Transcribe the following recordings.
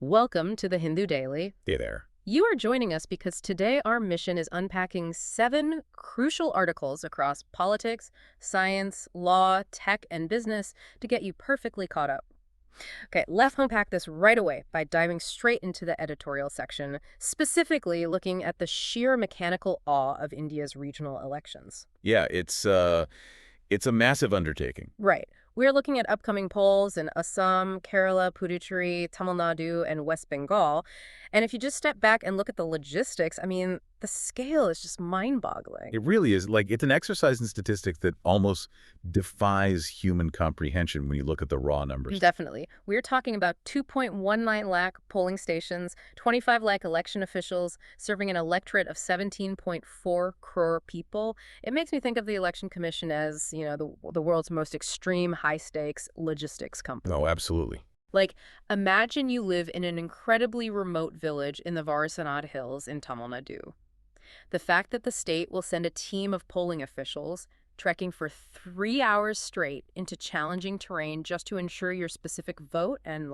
Welcome to the Hindu Daily. Hey there. You are joining us because today our mission is unpacking 7 crucial articles across politics, science, law, tech, and business to get you perfectly caught up. Okay, let's unpack this right away by diving straight into the editorial section, specifically looking at the sheer mechanical awe of India's regional elections. Yeah, it's a massive undertaking. Right. We're looking at upcoming polls in Assam, Kerala, Puducherry, Tamil Nadu, and West Bengal. And if you just step back and look at the logistics, I mean, the scale is just mind-boggling. It really is it's an exercise in statistics that almost defies human comprehension when you look at the raw numbers. Definitely. We're talking about 2.19 lakh polling stations, 25 lakh election officials, serving an electorate of 17.4 crore people. It makes me think of the Election Commission as, the world's most extreme high-stakes logistics company. No, absolutely. Like, imagine you live in an incredibly remote village in the Varasanad Hills in Tamil Nadu. The fact that the state will send a team of polling officials trekking for 3 hours straight into challenging terrain just to ensure your specific vote and,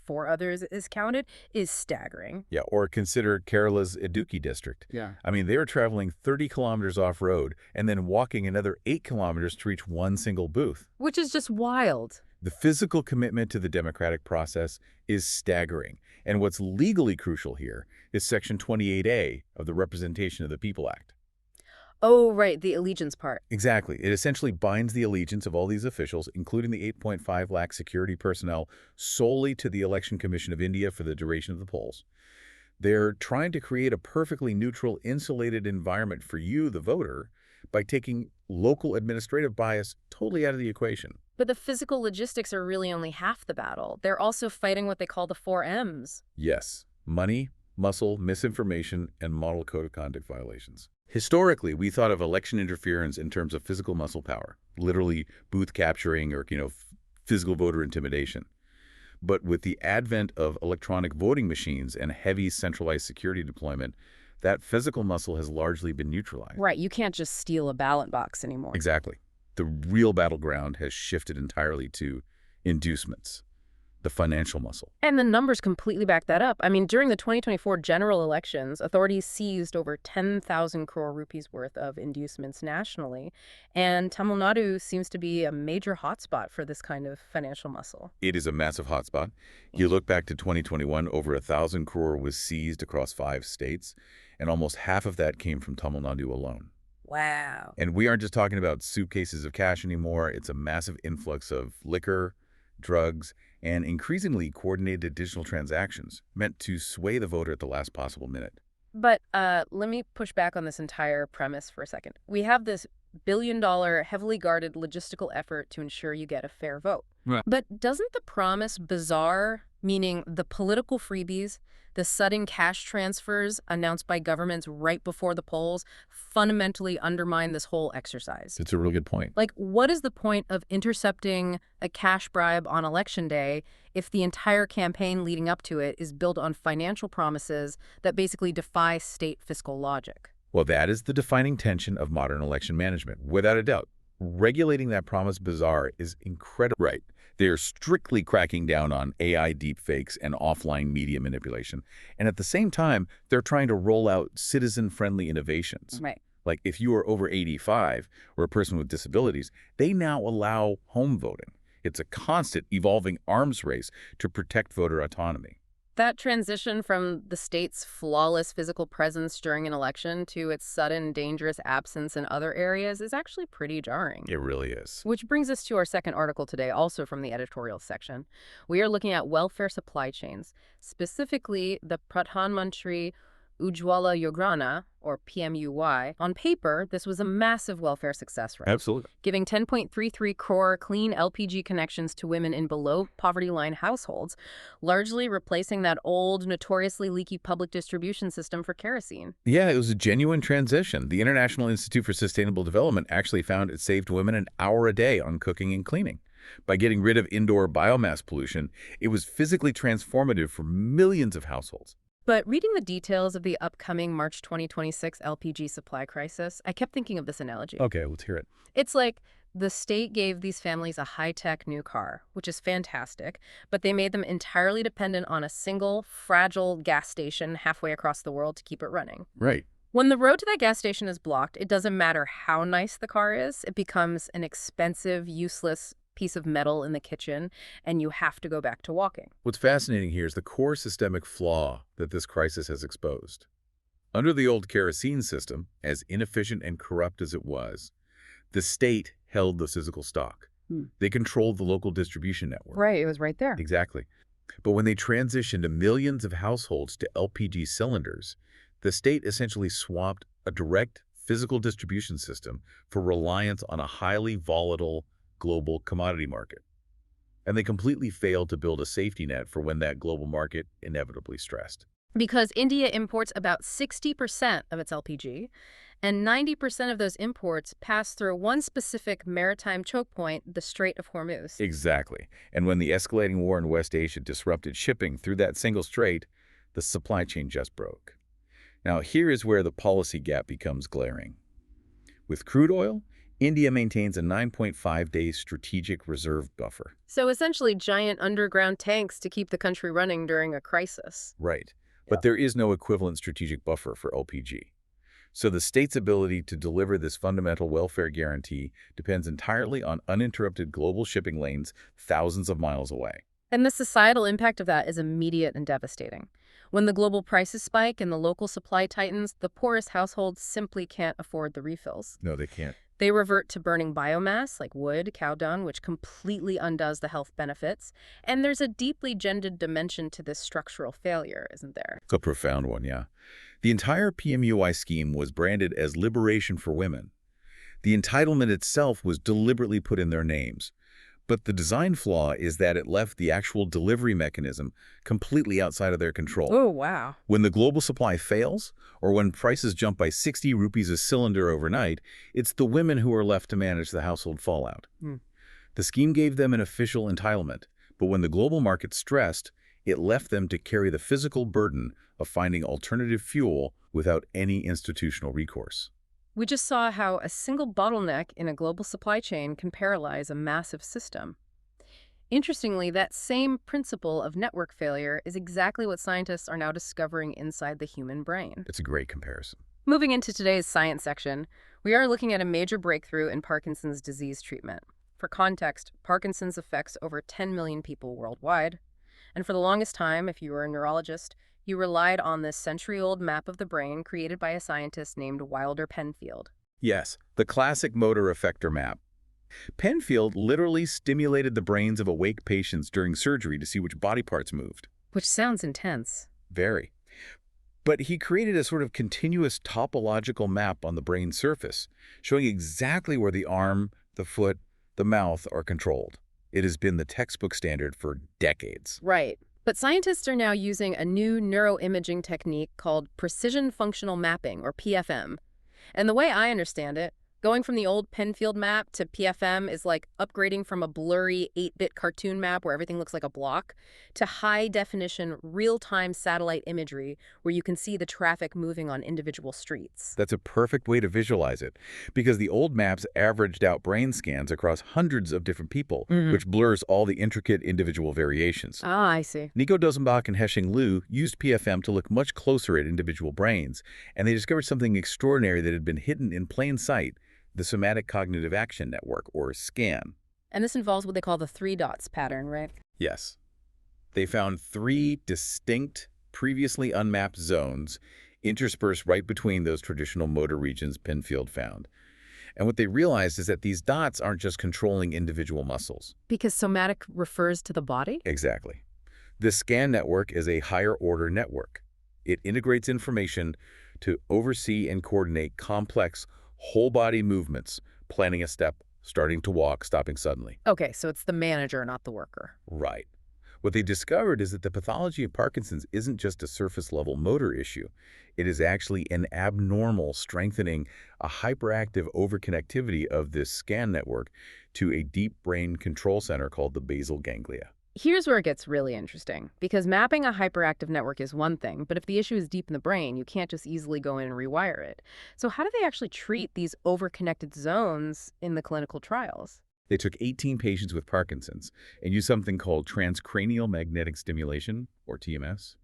4 others is counted is staggering. Yeah, or consider Kerala's Idukki district. Yeah. I mean, they were traveling 30 kilometers off-road and then walking another 8 kilometers to reach one single booth. Which is just wild. The physical commitment to the democratic process is staggering. And what's legally crucial here is Section 28A of the Representation of the People Act. Oh, right, the allegiance part. Exactly. It essentially binds the allegiance of all these officials, including the 8.5 lakh security personnel, solely to the Election Commission of India for the duration of the polls. They're trying to create a perfectly neutral, insulated environment for you, the voter, by taking local administrative bias totally out of the equation. But the physical logistics are really only half the battle. They're also fighting what they call the 4 M's. Yes. Money, muscle, misinformation, and model code of conduct violations. Historically, we thought of election interference in terms of physical muscle power, literally booth capturing or, physical voter intimidation. But with the advent of electronic voting machines and heavy centralized security deployment, that physical muscle has largely been neutralized. Right, you can't just steal a ballot box anymore. Exactly. The real battleground has shifted entirely to inducements, the financial muscle. And the numbers completely back that up. I mean, during the 2024 general elections, authorities seized over 10,000 crore rupees worth of inducements nationally. And Tamil Nadu seems to be a major hotspot for this kind of financial muscle. It is a massive hotspot. You look back to 2021, over 1,000 crore was seized across 5 states, and almost half of that came from Tamil Nadu alone. Wow. And we aren't just talking about suitcases of cash anymore. It's a massive influx of liquor, drugs, and increasingly coordinated digital transactions meant to sway the voter at the last possible minute. But let me push back on this entire premise for a second. We have this billion-dollar, heavily guarded logistical effort to ensure you get a fair vote. Right. But doesn't the promise bizarre, meaning the political freebies, the sudden cash transfers announced by governments right before the polls, fundamentally undermine this whole exercise? It's a really good point. What is the point of intercepting a cash bribe on Election Day if the entire campaign leading up to it is built on financial promises that basically defy state fiscal logic? Well, that is the defining tension of modern election management, without a doubt. Regulating that promise bizarre is incredible. Right. They're strictly cracking down on AI deepfakes and offline media manipulation. And at the same time, they're trying to roll out citizen-friendly innovations. Right. Like if you are over 85 or a person with disabilities, they now allow home voting. It's a constant evolving arms race to protect voter autonomy. That transition from the state's flawless physical presence during an election to its sudden, dangerous absence in other areas is actually pretty jarring. It really is. Which brings us to our second article today, also from the editorial section. We are looking at welfare supply chains, specifically the Pradhan Mantri Ujjwala Yojana, or PMUY. On paper, this was a massive welfare success rate. Absolutely. Giving 10.33 crore clean LPG connections to women in below poverty line households, largely replacing that old, notoriously leaky public distribution system for kerosene. Yeah, it was a genuine transition. The International Institute for Sustainable Development actually found it saved women an hour a day on cooking and cleaning. By getting rid of indoor biomass pollution, it was physically transformative for millions of households. But reading the details of the upcoming March 2026 LPG supply crisis, I kept thinking of this analogy. Okay, let's hear it. It's like the state gave these families a high-tech new car, which is fantastic, but they made them entirely dependent on a single, fragile gas station halfway across the world to keep it running. Right. When the road to that gas station is blocked, it doesn't matter how nice the car is, it becomes an expensive, useless piece of metal in the kitchen, and you have to go back to walking. What's fascinating here is the core systemic flaw that this crisis has exposed. Under the old kerosene system, as inefficient and corrupt as it was, the state held the physical stock. They controlled the local distribution network. Right, it was right there. Exactly. But when they transitioned to millions of households to LPG cylinders, the state essentially swapped a direct physical distribution system for reliance on a highly volatile global commodity market. And they completely failed to build a safety net for when that global market inevitably stressed. Because India imports about 60% of its LPG, and 90% of those imports pass through one specific maritime choke point, the Strait of Hormuz. Exactly. And when the escalating war in West Asia disrupted shipping through that single strait, the supply chain just broke. Now, here is where the policy gap becomes glaring. With crude oil, India maintains a 9.5-day strategic reserve buffer. So essentially giant underground tanks to keep the country running during a crisis. Right. But there is no equivalent strategic buffer for LPG. So the state's ability to deliver this fundamental welfare guarantee depends entirely on uninterrupted global shipping lanes thousands of miles away. And the societal impact of that is immediate and devastating. When the global prices spike and the local supply tightens, the poorest households simply can't afford the refills. No, they can't. They revert to burning biomass like wood, cow dung, which completely undoes the health benefits. And there's a deeply gendered dimension to this structural failure, isn't there? It's a profound one, yeah. The entire PMUI scheme was branded as liberation for women. The entitlement itself was deliberately put in their names. But the design flaw is that it left the actual delivery mechanism completely outside of their control. Oh, wow. When the global supply fails, or when prices jump by 60 rupees a cylinder overnight, it's the women who are left to manage the household fallout. The scheme gave them an official entitlement, but when the global market stressed, it left them to carry the physical burden of finding alternative fuel without any institutional recourse. We just saw how a single bottleneck in a global supply chain can paralyze a massive system. Interestingly, that same principle of network failure is exactly what scientists are now discovering inside the human brain. It's a great comparison. Moving into today's science section, we are looking at a major breakthrough in Parkinson's disease treatment. For context, Parkinson's affects over 10 million people worldwide. And for the longest time, if you were a neurologist, you relied on this century-old map of the brain created by a scientist named Wilder Penfield. Yes, the classic motor effector map. Penfield literally stimulated the brains of awake patients during surgery to see which body parts moved. Which sounds intense. Very. But he created a sort of continuous topological map on the brain surface, showing exactly where the arm, the foot, the mouth are controlled. It has been the textbook standard for decades. Right. But scientists are now using a new neuroimaging technique called precision functional mapping, or PFM. And the way I understand it, going from the old Penfield map to PFM is like upgrading from a blurry 8-bit cartoon map where everything looks like a block to high-definition, real-time satellite imagery where you can see the traffic moving on individual streets. That's a perfect way to visualize it, because the old maps averaged out brain scans across hundreds of different people, which blurs all the intricate individual variations. Ah, I see. Nico Dozenbach and Heshing Liu used PFM to look much closer at individual brains, and they discovered something extraordinary that had been hidden in plain sight: the Somatic Cognitive Action Network, or SCAN. And this involves what they call the 3 dots pattern, right? Yes. They found 3 distinct, previously unmapped zones interspersed right between those traditional motor regions Penfield found. And what they realized is that these dots aren't just controlling individual muscles. Because somatic refers to the body? Exactly. The SCAN network is a higher-order network. It integrates information to oversee and coordinate complex whole-body movements, planning a step, starting to walk, stopping suddenly. Okay, so it's the manager, not the worker. Right. What they discovered is that the pathology of Parkinson's isn't just a surface-level motor issue. It is actually an abnormal strengthening, a hyperactive overconnectivity of this SCAN network to a deep brain control center called the basal ganglia. Here's where it gets really interesting, because mapping a hyperactive network is one thing, but if the issue is deep in the brain, you can't just easily go in and rewire it. So how do they actually treat these overconnected zones in the clinical trials? They took 18 patients with Parkinson's and used something called transcranial magnetic stimulation, or TMS.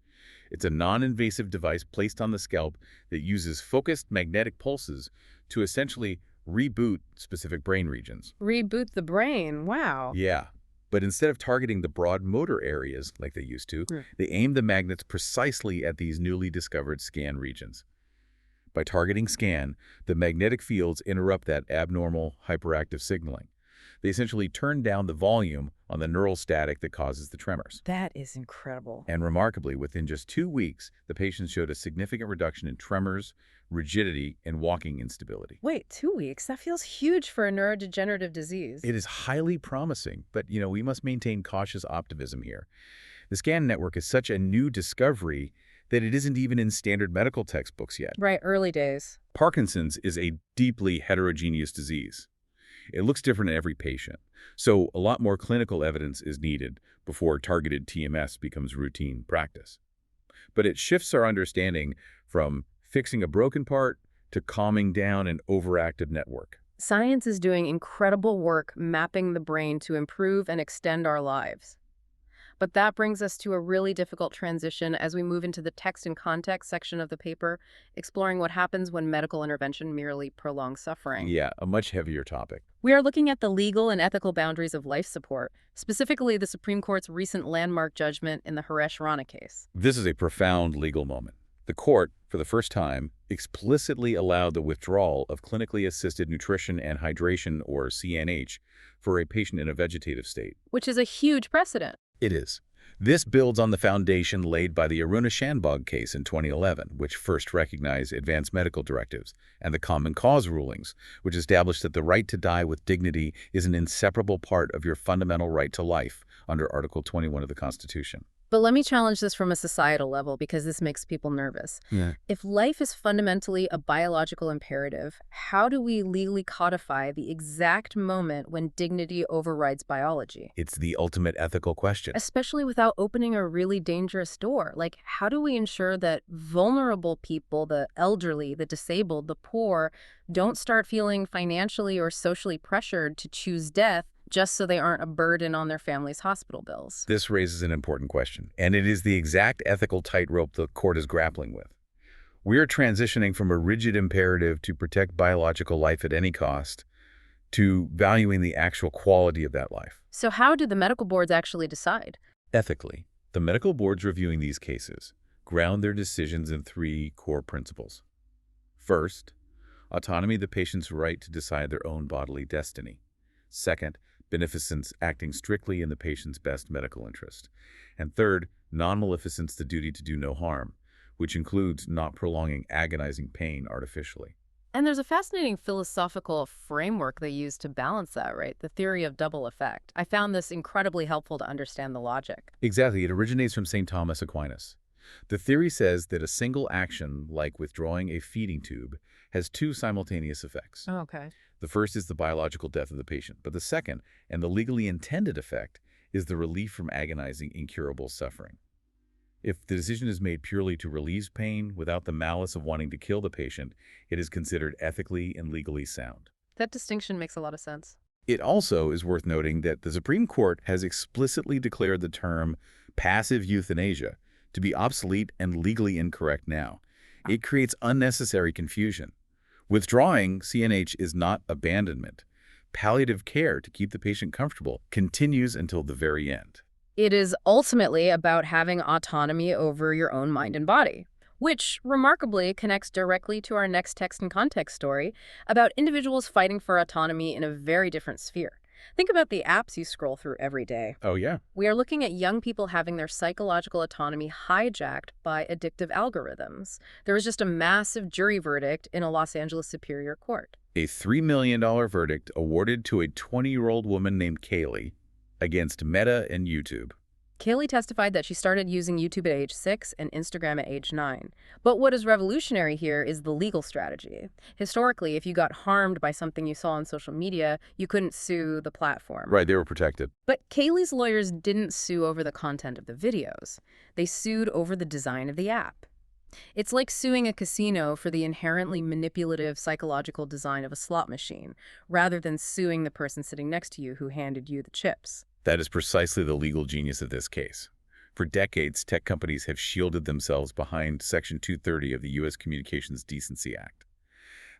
It's a non-invasive device placed on the scalp that uses focused magnetic pulses to essentially reboot specific brain regions. Reboot the brain. Wow. Yeah. But instead of targeting the broad motor areas like they used to, Hmm. they aimed the magnets precisely at these newly discovered scan regions. By targeting scan, the magnetic fields interrupt that abnormal hyperactive signaling. They essentially turn down the volume on the neural static that causes the tremors. That is incredible. And remarkably, within just 2 weeks, the patients showed a significant reduction in tremors, rigidity, and walking instability. Wait, 2 weeks? That feels huge for a neurodegenerative disease. It is highly promising, but we must maintain cautious optimism here. The scan network is such a new discovery that it isn't even in standard medical textbooks yet. Right, early days. Parkinson's is a deeply heterogeneous disease. It looks different in every patient, so a lot more clinical evidence is needed before targeted TMS becomes routine practice. But it shifts our understanding from fixing a broken part to calming down an overactive network. Science is doing incredible work mapping the brain to improve and extend our lives. But that brings us to a really difficult transition as we move into the text and context section of the paper, exploring what happens when medical intervention merely prolongs suffering. Yeah, a much heavier topic. We are looking at the legal and ethical boundaries of life support, specifically the Supreme Court's recent landmark judgment in the Haresh Rana case. This is a profound legal moment. The court, for the first time, explicitly allowed the withdrawal of clinically assisted nutrition and hydration, or CNH, for a patient in a vegetative state. Which is a huge precedent. It is. This builds on the foundation laid by the Aruna Shanbhag case in 2011, which first recognized advanced medical directives, and the common cause rulings, which established that the right to die with dignity is an inseparable part of your fundamental right to life under Article 21 of the Constitution. But let me challenge this from a societal level because this makes people nervous. Yeah. If life is fundamentally a biological imperative, how do we legally codify the exact moment when dignity overrides biology? It's the ultimate ethical question. Especially without opening a really dangerous door. Like, how do we ensure that vulnerable people, the elderly, the disabled, the poor, don't start feeling financially or socially pressured to choose death just so they aren't a burden on their family's hospital bills? This raises an important question, and it is the exact ethical tightrope the court is grappling with. We are transitioning from a rigid imperative to protect biological life at any cost to valuing the actual quality of that life. So how do the medical boards actually decide? Ethically, the medical boards reviewing these cases ground their decisions in 3 core principles. First, autonomy, the patient's right to decide their own bodily destiny. Second, beneficence, acting strictly in the patient's best medical interest. And third, non-maleficence, the duty to do no harm, which includes not prolonging agonizing pain artificially. And there's a fascinating philosophical framework they use to balance that, right? The theory of double effect. I found this incredibly helpful to understand the logic. Exactly, it originates from St. Thomas Aquinas. The theory says that a single action, like withdrawing a feeding tube, has 2 simultaneous effects. Oh, okay. The first is the biological death of the patient, but the second, and the legally intended effect, is the relief from agonizing, incurable suffering. If the decision is made purely to relieve pain without the malice of wanting to kill the patient, it is considered ethically and legally sound. That distinction makes a lot of sense. It also is worth noting that the Supreme Court has explicitly declared the term passive euthanasia to be obsolete and legally incorrect now. It creates unnecessary confusion. Withdrawing CNH is not abandonment. Palliative care to keep the patient comfortable continues until the very end. It is ultimately about having autonomy over your own mind and body, which remarkably connects directly to our next text and context story about individuals fighting for autonomy in a very different sphere. Think about the apps you scroll through every day. Oh, yeah. We are looking at young people having their psychological autonomy hijacked by addictive algorithms. There was just a massive jury verdict in a Los Angeles Superior Court. A $3 million verdict awarded to a 20-year-old woman named Kaylee against Meta and YouTube. Kaylee testified that she started using YouTube at age 6 and Instagram at age 9. But what is revolutionary here is the legal strategy. Historically, if you got harmed by something you saw on social media, you couldn't sue the platform. Right, they were protected. But Kaylee's lawyers didn't sue over the content of the videos. They sued over the design of the app. It's like suing a casino for the inherently manipulative psychological design of a slot machine, rather than suing the person sitting next to you who handed you the chips. That is precisely the legal genius of this case. For decades, tech companies have shielded themselves behind Section 230 of the U.S. Communications Decency Act.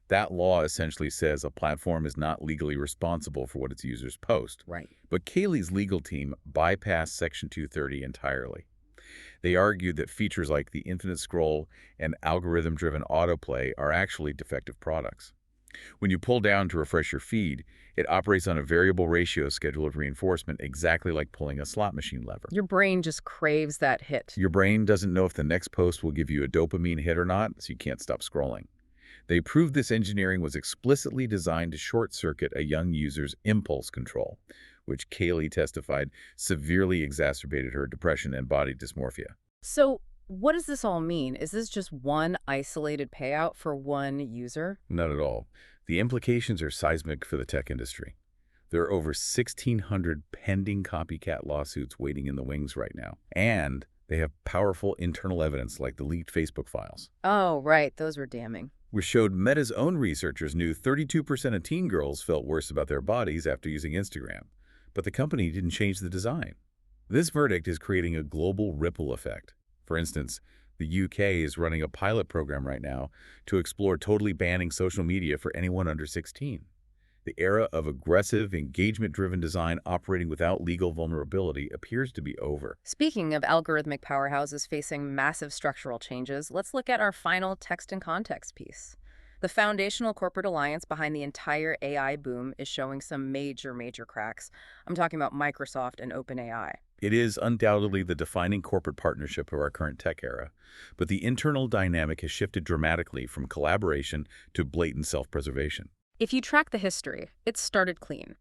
That law essentially says a platform is not legally responsible for what its users post. Right. But Kaylee's legal team bypassed Section 230 entirely. They argued that features like the infinite scroll and algorithm-driven autoplay are actually defective products. When you pull down to refresh your feed, it operates on a variable ratio schedule of reinforcement, exactly like pulling a slot machine lever. Your brain just craves that hit. Your brain doesn't know if the next post will give you a dopamine hit or not, so you can't stop scrolling. They proved this engineering was explicitly designed to short-circuit a young user's impulse control, which Kaylee testified severely exacerbated her depression and body dysmorphia. So, what does this all mean? Is this just one isolated payout for one user? Not at all. The implications are seismic for the tech industry. There are over 1,600 pending copycat lawsuits waiting in the wings right now. And they have powerful internal evidence like the leaked Facebook files, Oh, right. Those were damning. which showed Meta's own researchers knew 32% of teen girls felt worse about their bodies after using Instagram. But the company didn't change the design. This verdict is creating a global ripple effect. For instance, the UK is running a pilot program right now to explore totally banning social media for anyone under 16. The era of aggressive, engagement-driven design operating without legal vulnerability appears to be over. Speaking of algorithmic powerhouses facing massive structural changes, let's look at our final text and context piece. The foundational corporate alliance behind the entire AI boom is showing some major cracks. I'm talking about Microsoft and OpenAI. It is undoubtedly the defining corporate partnership of our current tech era, but the internal dynamic has shifted dramatically from collaboration to blatant self-preservation. If you track the history, it started clean.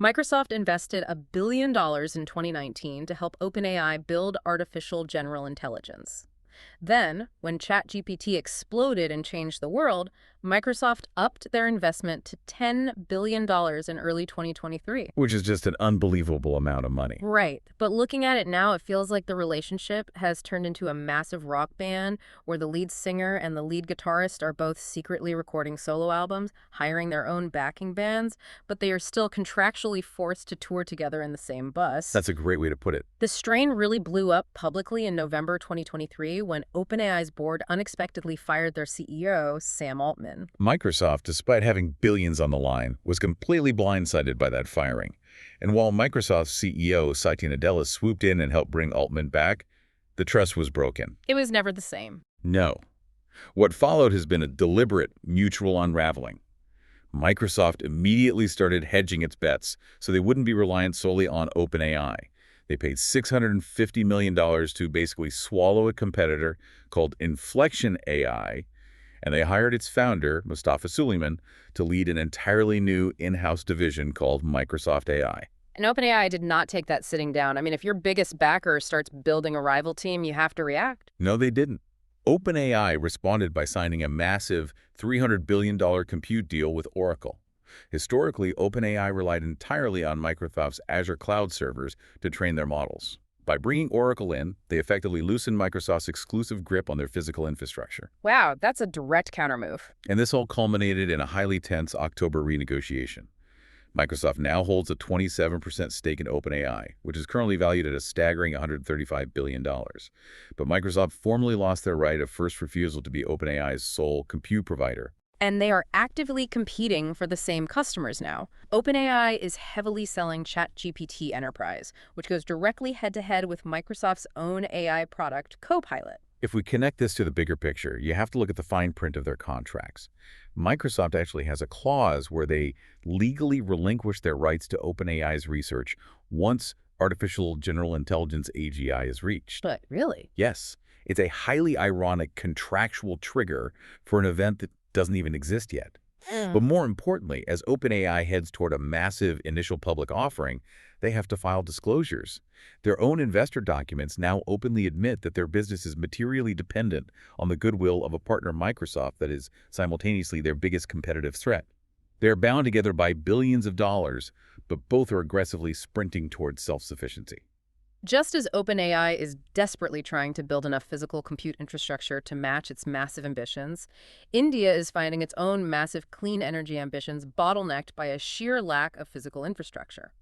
Microsoft invested $1 billion in 2019 to help OpenAI build artificial general intelligence. Then, when ChatGPT exploded and changed the world, Microsoft upped their investment to $10 billion in early 2023. Which is just an unbelievable amount of money. Right. But looking at it now, it feels like the relationship has turned into a massive rock band where the lead singer and the lead guitarist are both secretly recording solo albums, hiring their own backing bands, but they are still contractually forced to tour together in the same bus. That's a great way to put it. The strain really blew up publicly in November 2023 when OpenAI's board unexpectedly fired their CEO, Sam Altman. Microsoft, despite having billions on the line, was completely blindsided by that firing. And while Microsoft's CEO, Satya Nadella, swooped in and helped bring Altman back, the trust was broken. It was never the same. No. What followed has been a deliberate, mutual unraveling. Microsoft immediately started hedging its bets so they wouldn't be reliant solely on OpenAI. They paid $650 million to basically swallow a competitor called Inflection AI, and they hired its founder, Mustafa Suleyman, to lead an entirely new in-house division called Microsoft AI. And OpenAI did not take that sitting down. I mean, if your biggest backer starts building a rival team, you have to react. No, they didn't. OpenAI responded by signing a massive $300 billion compute deal with Oracle. Historically, OpenAI relied entirely on Microsoft's Azure cloud servers to train their models. By bringing Oracle in, they effectively loosened Microsoft's exclusive grip on their physical infrastructure. Wow, that's a direct countermove. And this all culminated in a highly tense October renegotiation. Microsoft now holds a 27% stake in OpenAI, which is currently valued at a staggering $135 billion. But Microsoft formally lost their right of first refusal to be OpenAI's sole compute provider. And they are actively competing for the same customers now. OpenAI is heavily selling ChatGPT Enterprise, which goes directly head-to-head with Microsoft's own AI product, Copilot. If we connect this to the bigger picture, you have to look at the fine print of their contracts. Microsoft actually has a clause where they legally relinquish their rights to OpenAI's research once artificial general intelligence AGI is reached. But really? Yes, it's a highly ironic contractual trigger for an event that doesn't even exist yet. But more importantly, as OpenAI heads toward a massive initial public offering, they have to file disclosures. Their own investor documents now openly admit that their business is materially dependent on the goodwill of a partner, Microsoft, that is simultaneously their biggest competitive threat. They're bound together by billions of dollars, but both are aggressively sprinting towards self-sufficiency. Just as OpenAI is desperately trying to build enough physical compute infrastructure to match its massive ambitions, India is finding its own massive clean energy ambitions bottlenecked by a sheer lack of physical infrastructure.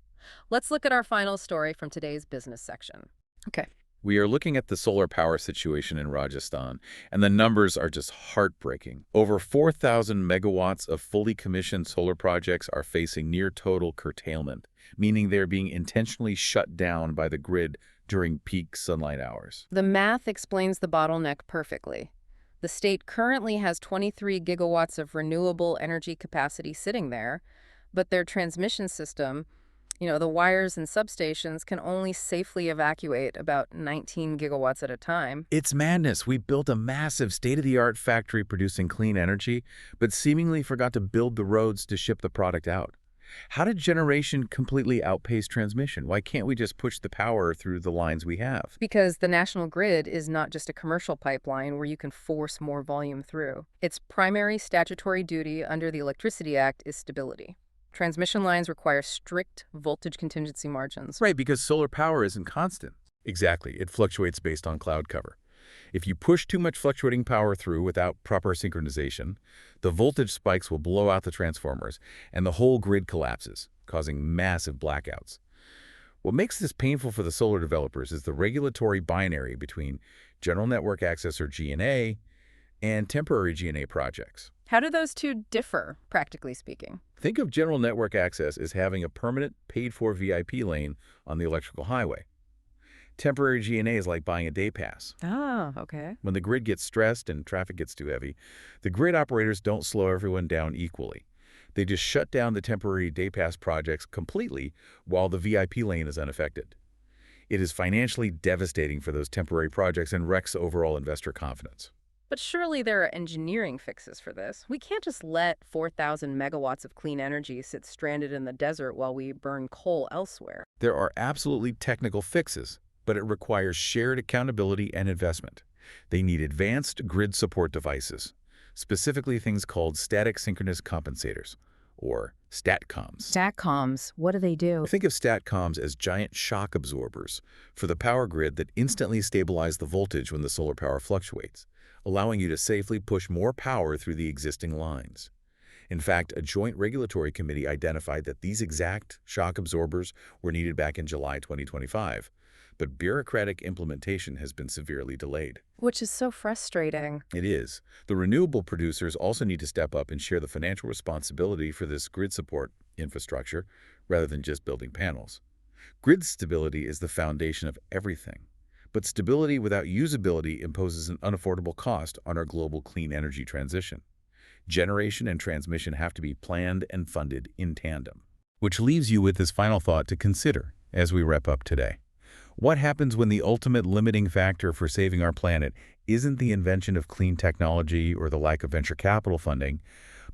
Let's look at our final story from today's business section. Okay. We are looking at the solar power situation in Rajasthan, and the numbers are just heartbreaking. Over 4,000 megawatts of fully commissioned solar projects are facing near total curtailment, meaning they're being intentionally shut down by the grid during peak sunlight hours. The math explains the bottleneck perfectly. The state currently has 23 gigawatts of renewable energy capacity sitting there, but their transmission system, the wires and substations, can only safely evacuate about 19 gigawatts at a time. It's madness. We built a massive state-of-the-art factory producing clean energy, but seemingly forgot to build the roads to ship the product out. How did generation completely outpace transmission? Why can't we just push the power through the lines we have? Because the national grid is not just a commercial pipeline where you can force more volume through. Its primary statutory duty under the Electricity Act is stability. Transmission lines require strict voltage contingency margins. Right, because solar power isn't constant. Exactly. It fluctuates based on cloud cover. If you push too much fluctuating power through without proper synchronization, the voltage spikes will blow out the transformers, and the whole grid collapses, causing massive blackouts. What makes this painful for the solar developers is the regulatory binary between General Network Access, or GNA, and temporary GNA projects. How do those two differ, practically speaking? Think of General Network Access as having a permanent, paid-for VIP lane on the electrical highway. Temporary GNA is like buying a day pass. Ah, okay. When the grid gets stressed and traffic gets too heavy, the grid operators don't slow everyone down equally. They just shut down the temporary day pass projects completely while the VIP lane is unaffected. It is financially devastating for those temporary projects and wrecks overall investor confidence. But surely there are engineering fixes for this. We can't just let 4,000 megawatts of clean energy sit stranded in the desert while we burn coal elsewhere. There are absolutely technical fixes, but it requires shared accountability and investment. They need advanced grid support devices, specifically things called static synchronous compensators, or STATCOMs. STATCOMs, what do they do? Think of STATCOMs as giant shock absorbers for the power grid that instantly stabilize the voltage when the solar power fluctuates, allowing you to safely push more power through the existing lines. In fact, a joint regulatory committee identified that these exact shock absorbers were needed back in July 2025, but bureaucratic implementation has been severely delayed. Which is so frustrating. It is. The renewable producers also need to step up and share the financial responsibility for this grid support infrastructure rather than just building panels. Grid stability is the foundation of everything. But stability without usability imposes an unaffordable cost on our global clean energy transition. Generation and transmission have to be planned and funded in tandem. Which leaves you with this final thought to consider as we wrap up today. What happens when the ultimate limiting factor for saving our planet isn't the invention of clean technology or the lack of venture capital funding,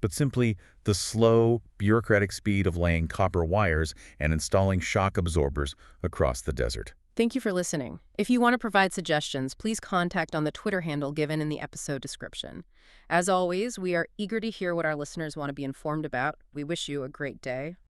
but simply the slow, bureaucratic speed of laying copper wires and installing shock absorbers across the desert? Thank you for listening. If you want to provide suggestions, please contact on the Twitter handle given in the episode description. As always, we are eager to hear what our listeners want to be informed about. We wish you a great day.